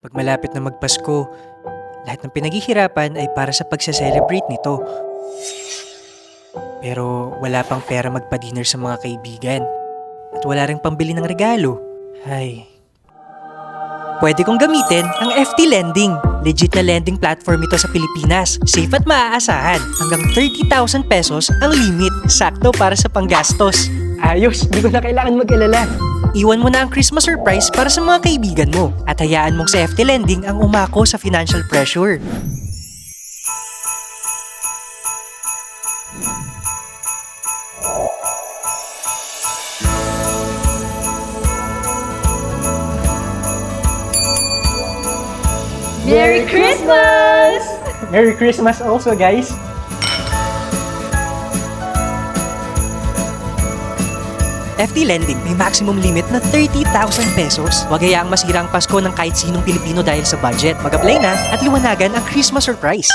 Pag malapit na magpasko, lahat ng pinaghihirapan ay para sa pagsa-celebrate nito. Pero wala pang pera magpa-dinner sa mga kaibigan. At wala ring pambili ng regalo. Ay. Pwede kong gamitin ang FT Lending. Legit na lending platform ito sa Pilipinas. Safe at maaasahan. Hanggang 30,000 pesos ang limit. Sakto para sa panggastos. Ayos, di ko na kailangan mag-alala. Iwan mo na ang Christmas surprise para sa mga kaibigan mo. At hayaan mong sa FT Lending ang umako sa financial pressure. Merry Christmas! Merry Christmas also, guys. FT Lending may maximum limit na 30,000 pesos. Huwag hayaang masira ang Pasko ng kahit sinong Pilipino dahil sa budget. Mag-apply na at liwanagan ang Christmas surprise.